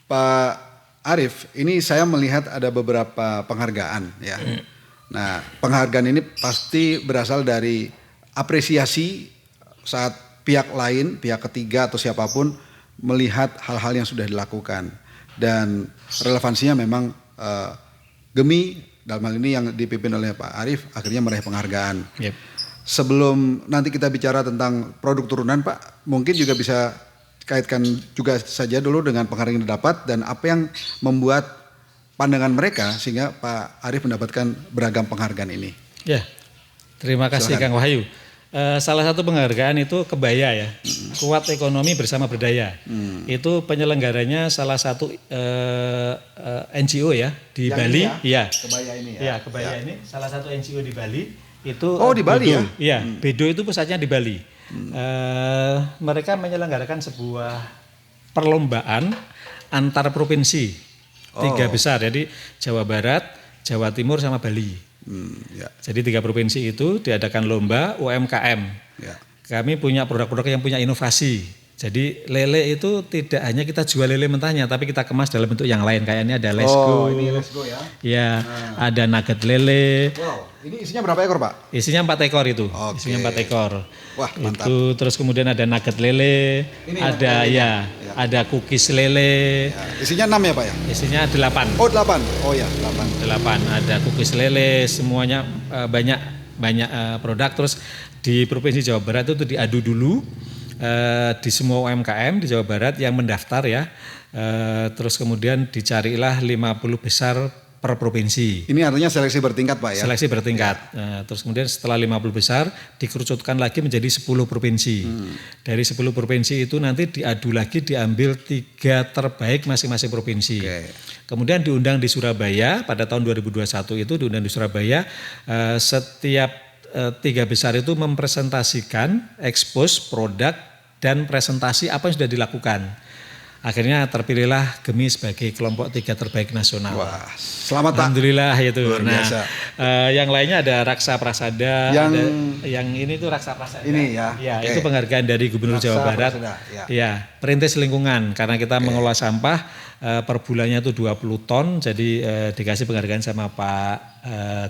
Pak Arief, ini saya melihat ada beberapa penghargaan ya. Nah, penghargaan ini pasti berasal dari apresiasi saat pihak lain, pihak ketiga atau siapapun melihat hal-hal yang sudah dilakukan. Dan relevansinya memang Gemi dalam hal ini yang dipimpin oleh Pak Arief akhirnya meraih penghargaan. Yep. Sebelum nanti kita bicara tentang produk turunan Pak, mungkin juga bisa kaitkan juga saja dulu dengan penghargaan yang didapat dan apa yang membuat pandangan mereka sehingga Pak Arief mendapatkan beragam penghargaan ini. Ya, terima kasih Silakan. Kang Wahyu. Salah satu penghargaan itu Kebaya ya, Kuat Ekonomi Bersama Berdaya. Itu penyelenggaranya salah satu NGO ya di Yang Bali. ini Ya. Kebaya ini ya. Ya, Kebaya ini salah satu NGO di Bali. Itu di Bali Bedo. ya? Iya, Bedo itu pusatnya di Bali. Mereka menyelenggarakan sebuah perlombaan antar provinsi 3 besar, jadi Jawa Barat, Jawa Timur sama Bali. Ya. Jadi 3 provinsi itu diadakan lomba UMKM. Ya. Kami punya produk-produk yang punya inovasi. Jadi lele itu tidak hanya kita jual lele mentahnya, tapi kita kemas dalam bentuk yang lain. Kayak ini ada Let's Go. Ini Let's Go ya. Ya, ada nugget lele. Wow, ini isinya berapa ekor Pak? Isinya 4 ekor itu. Oke. Isinya 4 ekor. Wah, mantap. Itu terus kemudian ada nugget lele, Ini ada nugget lele. ya, ada cookies lele. Ya. Isinya 6 ya Pak ya? Isinya 8. Oh 8. Oh ya 8. 8 ada cookies lele, semuanya banyak produk. Terus di Provinsi Jawa Barat itu diadu dulu di semua UMKM di Jawa Barat yang mendaftar ya. Terus kemudian dicarilah 50 besar per provinsi. Ini artinya seleksi bertingkat Pak ya? Seleksi bertingkat. Terus kemudian setelah 50 besar dikerucutkan lagi menjadi 10 provinsi. Dari 10 provinsi itu nanti diadu lagi, diambil 3 terbaik masing-masing provinsi. Oke. Kemudian diundang di Surabaya pada tahun 2021 itu diundang di Surabaya. Setiap 3 besar itu mempresentasikan, expose produk dan presentasi apa yang sudah dilakukan. Akhirnya terpilihlah Gemi sebagai kelompok 3 terbaik nasional. Wah, selamat Pak. Alhamdulillah itu. Luar biasa. Yang lainnya ada Raksa Prasada, yang ini tuh Raksa Prasada. Ini ya. Ya, Oke. itu penghargaan dari Gubernur Raksa Jawa Barat. Prasada, ya. Ya, perintis lingkungan karena kita mengelola sampah per bulannya itu 20 ton. Jadi dikasih penghargaan sama Pak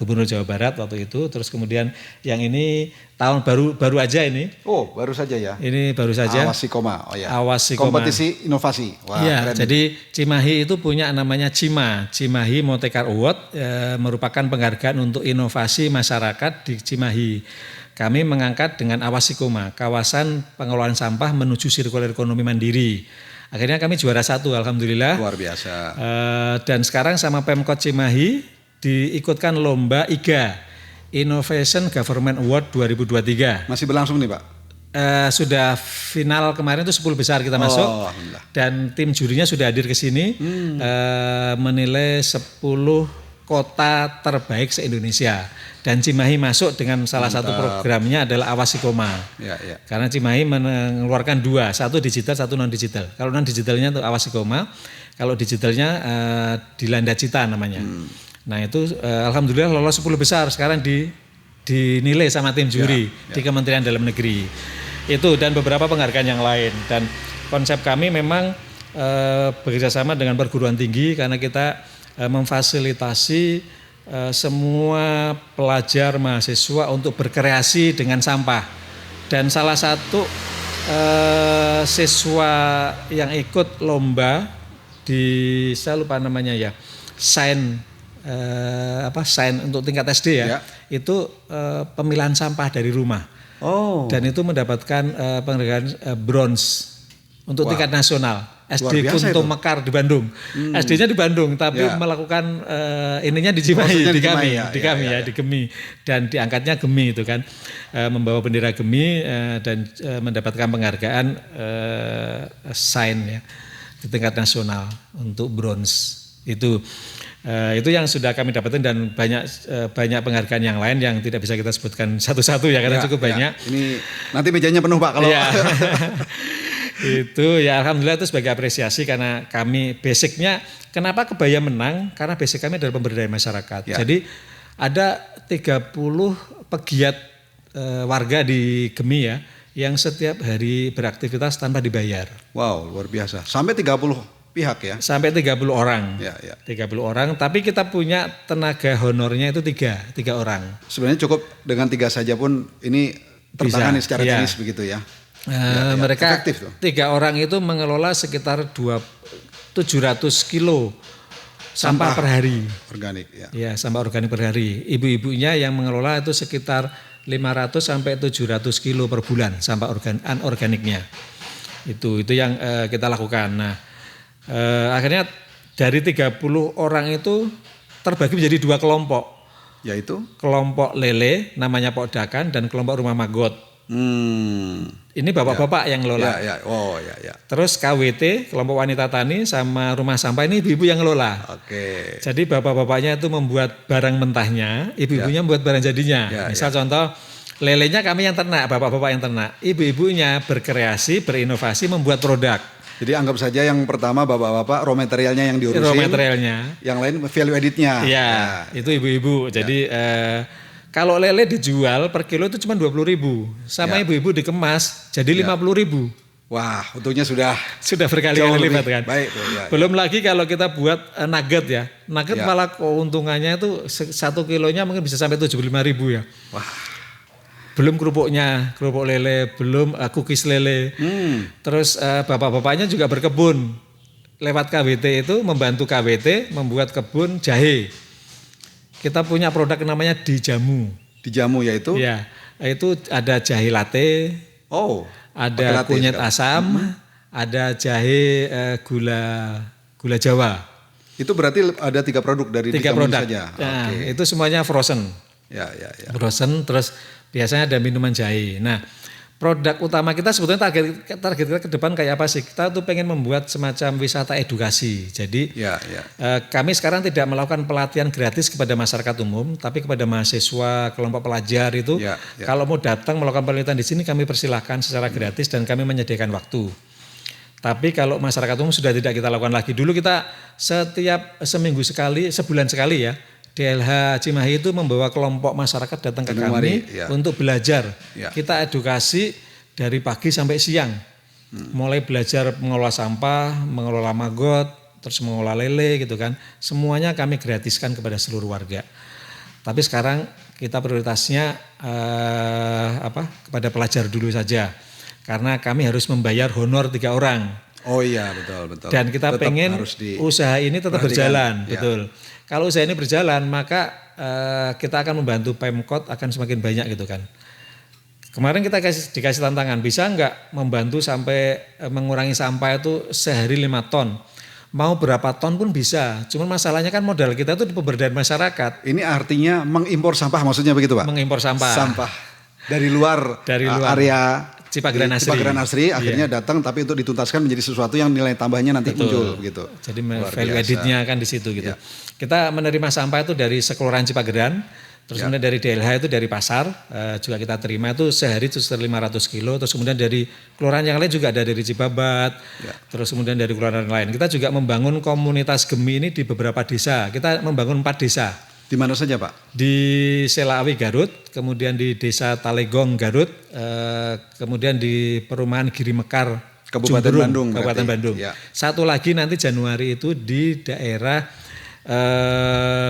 Gubernur Jawa Barat waktu itu. Terus kemudian yang ini tahun baru aja ini. Oh, baru saja ya. Ini baru saja. Awas Sikoma. Oh ya. Awas Sikoma. Kompetisi inovasi. Wah, Iya, keren. jadi Cimahi itu punya namanya Cimahi Motekar Award, merupakan penghargaan untuk inovasi masyarakat di Cimahi. Kami mengangkat dengan Awas Sikoma, kawasan pengelolaan sampah menuju sirkular ekonomi mandiri. Akhirnya kami juara 1, alhamdulillah. Luar biasa. Dan sekarang sama Pemkot Cimahi diikutkan lomba IGA, Innovation Government Award 2023. Masih berlangsung nih Pak? Sudah final kemarin itu 10 besar kita masuk. Alhamdulillah. Dan tim jurinya sudah hadir ke sini menilai 10 kota terbaik se-Indonesia. Dan Cimahi masuk dengan salah satu programnya adalah Awas Sikoma. Ya, ya. Karena Cimahi mengeluarkan 2, satu digital, satu non digital. Kalau non digitalnya itu Awas Sikoma, kalau digitalnya Dilanda Cita namanya. Nah itu alhamdulillah lolos 10 besar sekarang dinilai sama tim juri di Kementerian Dalam Negeri. Itu dan beberapa penghargaan yang lain. Dan konsep kami memang bekerjasama dengan perguruan tinggi karena kita memfasilitasi semua pelajar mahasiswa untuk berkreasi dengan sampah. Dan salah satu siswa yang ikut lomba saya lupa namanya ya, Sains untuk tingkat SD ya. Itu pemilahan sampah dari rumah. Oh. Dan itu mendapatkan penghargaan bronze untuk tingkat nasional. SD Kunto Mekar di Bandung. SD-nya di Bandung tapi melakukan ininya di Cimahi, di kami, di Gemi, dan diangkatnya Gemi itu kan, membawa bendera Gemi dan mendapatkan penghargaan Sains ya di tingkat nasional untuk bronze. Itu yang sudah kami dapatkan dan banyak penghargaan yang lain yang tidak bisa kita sebutkan satu-satu ya karena cukup banyak. Ini nanti mejanya penuh Pak kalau. Itu ya alhamdulillah itu sebagai apresiasi karena kami basicnya kenapa Kebaya menang karena basic kami adalah pemberdayaan masyarakat. Jadi ada 30 pegiat warga di Gemi ya yang setiap hari beraktivitas tanpa dibayar. Wow, luar biasa. Sampai 30 pihak ya. Sampai 30 orang. Ya, ya. 30 orang, tapi kita punya tenaga honornya itu tiga orang. Sebenarnya cukup dengan 3 saja pun ini tertangani secara ya. teknis begitu ya. Mereka efektif tuh. 3 orang itu mengelola sekitar 700 kilo sampah per hari. Organik ya. Ya, sampah organik per hari. Ibu-ibunya yang mengelola itu sekitar 500 sampai 700 kilo per bulan sampah anorganiknya. Itu yang kita lakukan. Nah, akhirnya dari 30 orang itu terbagi menjadi 2 kelompok. Yaitu kelompok lele namanya Podakan dan kelompok rumah magot. Ini bapak-bapak yang ngelola. Ya. Terus KWT, kelompok wanita tani sama rumah sampah ini ibu-ibu yang ngelola. Oke. Jadi bapak-bapaknya itu membuat barang mentahnya, ibu-ibunya membuat barang jadinya. Misal contoh lelenya kami yang ternak, bapak-bapak yang ternak. Ibu-ibunya berkreasi, berinovasi, membuat produk. Jadi anggap saja yang pertama bapak-bapak raw materialnya yang diurusin. Raw materialnya. Yang lain value editnya. Iya, itu ibu-ibu. Jadi kalau lele dijual per kilo itu cuma 20.000, sama ibu-ibu dikemas jadi 50.000. Wah, untungnya sudah berkali-kali lipat kan. Baik, Belum lagi kalau kita buat nugget ya, nugget malah keuntungannya itu 1 kilonya mungkin bisa sampai 75.000 ya. Wah. Belum kerupuk lele, belum cookies lele. Terus bapak-bapaknya juga berkebun. Lewat KWT itu membantu KWT membuat kebun jahe. Kita punya produk namanya Dijamu. Dijamu yaitu? Ya, itu ada jahe latte, ada kunyit asam, ada jahe gula Jawa. Itu berarti ada 3 produk dari 3 Dijamu produk saja? Nah, itu semuanya frozen. Ya. Frozen, terus biasanya ada minuman jahe. Nah, produk utama kita sebetulnya target kita ke depan kayak apa sih? Kita tuh pengen membuat semacam wisata edukasi. Jadi kami sekarang tidak melakukan pelatihan gratis kepada masyarakat umum, tapi kepada mahasiswa, kelompok pelajar itu. Kalau mau datang melakukan penelitian di sini kami persilahkan secara gratis dan kami menyediakan waktu. Tapi kalau masyarakat umum sudah tidak kita lakukan lagi. Dulu kita setiap seminggu sekali, sebulan sekali ya, DLH Cimahi itu membawa kelompok masyarakat datang ke kami untuk belajar. Kita edukasi dari pagi sampai siang. Mulai belajar mengelola sampah, mengelola maggot, terus mengelola lele gitu kan. Semuanya kami gratiskan kepada seluruh warga. Tapi sekarang kita prioritasnya kepada pelajar dulu saja. Karena kami harus membayar honor 3 orang. Oh iya, betul. Dan kita tetap pengen usaha ini tetap berjalan, betul. Kalau usaha ini berjalan, maka kita akan membantu Pemkot akan semakin banyak gitu kan. Kemarin kita dikasih tantangan, bisa nggak membantu sampai mengurangi sampah itu sehari 5 ton. Mau berapa ton pun bisa, cuman masalahnya kan modal kita itu di pemberdayaan masyarakat. Ini artinya mengimpor sampah maksudnya begitu Pak? Mengimpor sampah. Sampah dari luar area Cipageran Asri akhirnya datang, tapi untuk dituntaskan menjadi sesuatu yang nilai tambahnya nanti muncul begitu. Jadi value editnya kan di situ gitu. Kita menerima sampah itu dari Sekelurahan Cipageran, terus kemudian dari DLH itu dari pasar juga kita terima itu sehari itu sekitar 500 kilo, terus kemudian dari kelurahan yang lain juga ada dari Cibabat, terus kemudian dari kelurahan lain. Kita juga membangun komunitas Gemi ini di beberapa desa. Kita membangun 4 desa. Di mana saja Pak? Di Selawi Garut, kemudian di Desa Talegong Garut, kemudian di Perumahan Giri Mekar Kabupaten Bandung. Satu lagi nanti Januari itu di daerah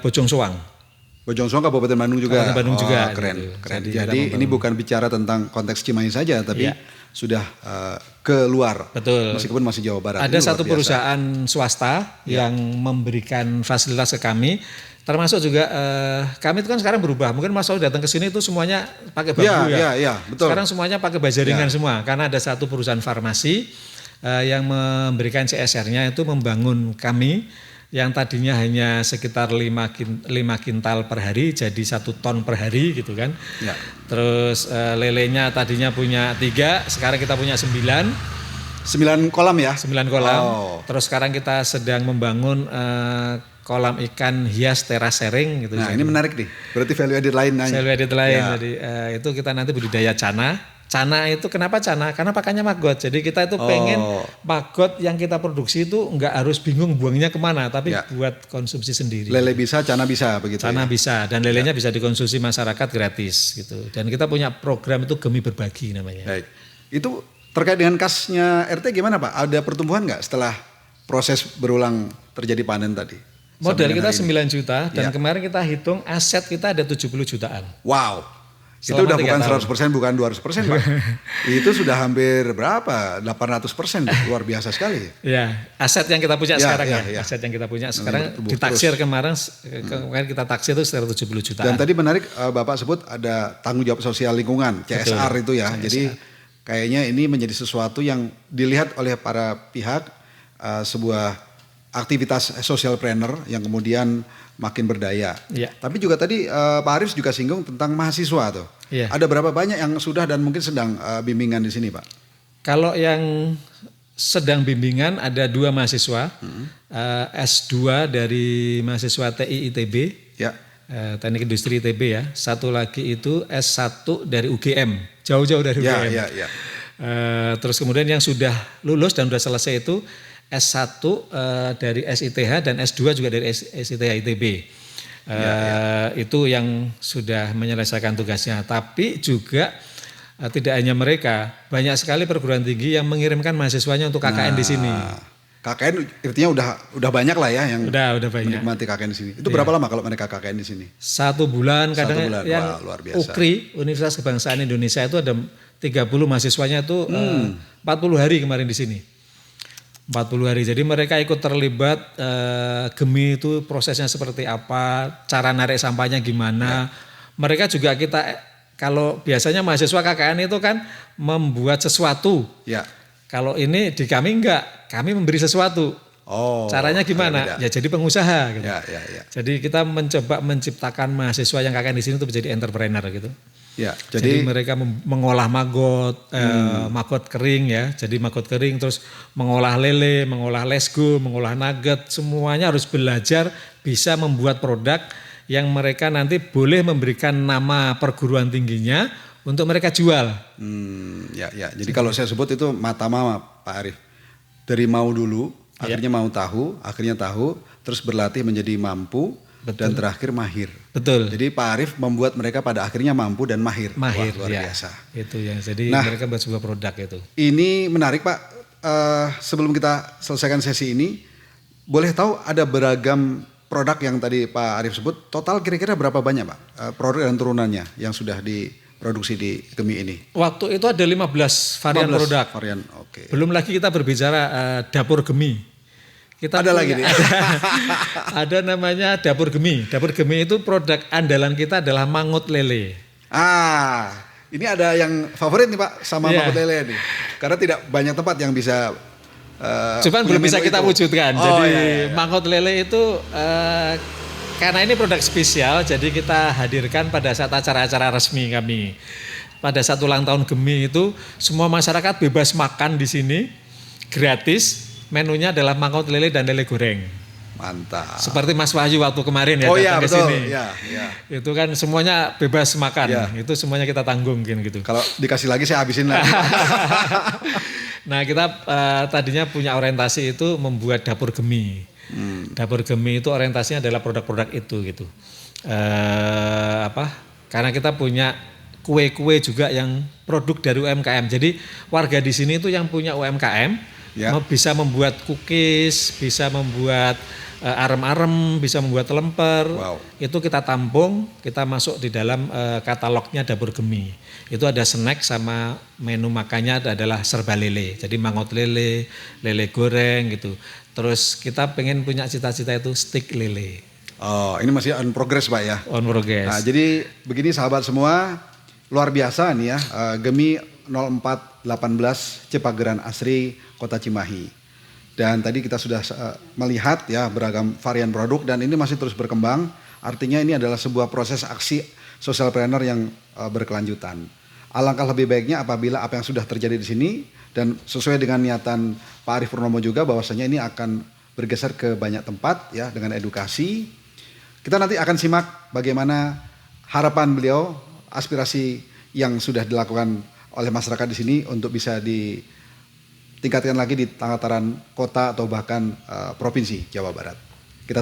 Bojong Soang. Bojong Soang Kabupaten Bandung juga. Kabupaten Bandung juga. Keren. Jadi ini bukan bicara tentang konteks Cimahi saja, tapi sudah keluar. Betul. Meskipun masih Jawa Barat. Ada satu perusahaan swasta yang memberikan fasilitas ke kami. Termasuk juga kami itu kan sekarang berubah. Mungkin Mas Saud datang ke sini itu semuanya pakai bambu ya. Betul. Sekarang semuanya pakai baja ringan semua. Karena ada satu perusahaan farmasi yang memberikan CSR-nya itu membangun kami yang tadinya hanya sekitar 5 kintal per hari jadi 1 ton per hari gitu kan. Terus lelenya tadinya punya 3, sekarang kita punya 9 kolam ya? 9 kolam. Terus sekarang kita sedang membangun kolam ikan hias teras sharing gitu. Nah ini menarik nih, berarti value added lain. Jadi itu kita nanti budidaya cana. Cana itu kenapa cana? Karena pakannya maggot. Jadi kita itu pengen maggot yang kita produksi itu nggak harus bingung buangnya kemana, tapi buat konsumsi sendiri. Lele bisa, cana bisa begitu. Cana bisa dan lelenya bisa dikonsumsi masyarakat gratis gitu. Dan kita punya program itu Gemi Berbagi namanya. Baik. Itu terkait dengan kasnya RT gimana Pak? Ada pertumbuhan nggak setelah proses berulang terjadi panen tadi. Modal Sampai kita dengan 9 juta dan Ya. kemarin kita hitung aset kita ada 70 jutaan. Wow. Itu Selama udah 3 bukan tahun. 100%, bukan 200%, Pak. Itu sudah hampir berapa? 800%. Luar biasa sekali. Ya, aset yang kita punya Ya, sekarang ya, ya. ya. Aset yang kita punya sekarang bertumbuh ditaksir kemarin kita taksir itu sekitar 70 jutaan. Dan tadi menarik Bapak sebut ada tanggung jawab sosial lingkungan, CSR itu ya. Jadi kayaknya ini menjadi sesuatu yang dilihat oleh para pihak, sebuah aktivitas socialpreneur yang kemudian makin berdaya. Ya. Tapi juga tadi Pak Arif juga singgung tentang mahasiswa tuh. Ya. Ada berapa banyak yang sudah dan mungkin sedang bimbingan di sini, Pak? Kalau yang sedang bimbingan ada 2 mahasiswa, S2 dari mahasiswa TI ITB, Ya. Teknik Industri ITB ya. Satu lagi itu S1 dari UGM, jauh-jauh dari Ya, UGM. ya, ya. Terus kemudian yang sudah lulus dan sudah selesai itu S1 dari SITH dan S2 juga dari SITH ITB. Itu yang sudah menyelesaikan tugasnya. Tapi juga tidak hanya mereka, banyak sekali perguruan tinggi yang mengirimkan mahasiswanya untuk KKN di sini. KKN artinya udah banyak lah ya yang Udah banyak. menikmati KKN di sini. Itu berapa lama kalau mereka KKN di sini? 1 bulan kadang 1 bulan. yang Wah, luar biasa. UKRI Universitas Kebangsaan Indonesia itu ada 30 mahasiswanya itu 40 hari kemarin di sini. 40 hari. Jadi mereka ikut terlibat gemi itu prosesnya seperti apa, cara narik sampahnya gimana. Mereka juga kalau biasanya mahasiswa KKN itu kan membuat sesuatu. Ya. Kalau ini di kami enggak, kami memberi sesuatu. Oh. Caranya gimana? beda. Ya jadi pengusaha gitu. Ya. Jadi kita mencoba menciptakan mahasiswa yang KKN di sini untuk menjadi entrepreneur gitu. Ya, Jadi jadi mereka mengolah maggot kering ya. Jadi maggot kering, terus mengolah lele, mengolah lesgo, mengolah nugget, semuanya harus belajar bisa membuat produk yang mereka nanti boleh memberikan nama perguruan tingginya untuk mereka jual. ya. Jadi kalau saya sebut itu mata mama, Pak Arif. Dari mau dulu, akhirnya mau tahu, akhirnya tahu, terus berlatih menjadi mampu. Dan terakhir mahir. Betul. Jadi Pak Arif membuat mereka pada akhirnya mampu dan mahir. Mahir, Wah, luar ya. biasa. Itu ya. Jadi Nah, mereka buat sebuah produk itu. Ini menarik Pak. Sebelum kita selesaikan sesi ini, boleh tahu ada beragam produk yang tadi Pak Arif sebut. Total kira-kira berapa banyak Pak produk dan turunannya yang sudah diproduksi di Gemi ini? Waktu itu ada 15 varian 15 produk. Varian, oke. Belum lagi kita berbicara dapur Gemi. Kita Ada lagi nih. ada namanya dapur Gemi. Dapur Gemi itu produk andalan kita adalah mangut lele. Ini ada yang favorit nih Pak sama Iya. mangut lele nih. Karena tidak banyak tempat yang bisa. Cuman belum bisa menu kita itu. wujudkan. Oh, Jadi iya. mangut lele itu karena ini produk spesial, jadi kita hadirkan pada saat acara-acara resmi kami. Pada saat ulang tahun Gemi itu semua masyarakat bebas makan di sini gratis. Menunya adalah mangut lele dan lele goreng. Mantap. Seperti Mas Wahyu waktu kemarin ya Oh iya datang ke betul. sini. Ya. Itu kan semuanya bebas makan. Ya. Itu semuanya kita tanggung gitu. Kalau dikasih lagi saya habisin lagi. Nah, kita tadinya punya orientasi itu membuat dapur Gemi. Dapur Gemi itu orientasinya adalah produk-produk itu gitu. Karena kita punya kue-kue juga yang produk dari UMKM. Jadi warga di sini itu yang punya UMKM bisa membuat cookies, bisa membuat arem-arem, bisa membuat lemper. Wow. Itu kita tampung, kita masuk di dalam katalognya dapur Gemi. Itu ada snack sama menu makannya adalah serba lele. Jadi mangut lele, lele goreng gitu. Terus kita pengen punya cita-cita itu stick lele. Oh, ini masih on progress Pak ya. On progress. Nah, jadi begini sahabat semua, luar biasa nih ya. Gemi 0418 Cipageran Asri, Kota Cimahi. Dan tadi kita sudah melihat ya beragam varian produk dan ini masih terus berkembang. Artinya ini adalah sebuah proses aksi socialpreneur yang berkelanjutan. Alangkah lebih baiknya apabila apa yang sudah terjadi di sini dan sesuai dengan niatan Pak Arif Purnomo juga bahwasanya ini akan bergeser ke banyak tempat ya dengan edukasi. Kita nanti akan simak bagaimana harapan beliau, aspirasi yang sudah dilakukan oleh masyarakat di sini untuk bisa ditingkatkan lagi di tataran kota atau bahkan provinsi Jawa Barat.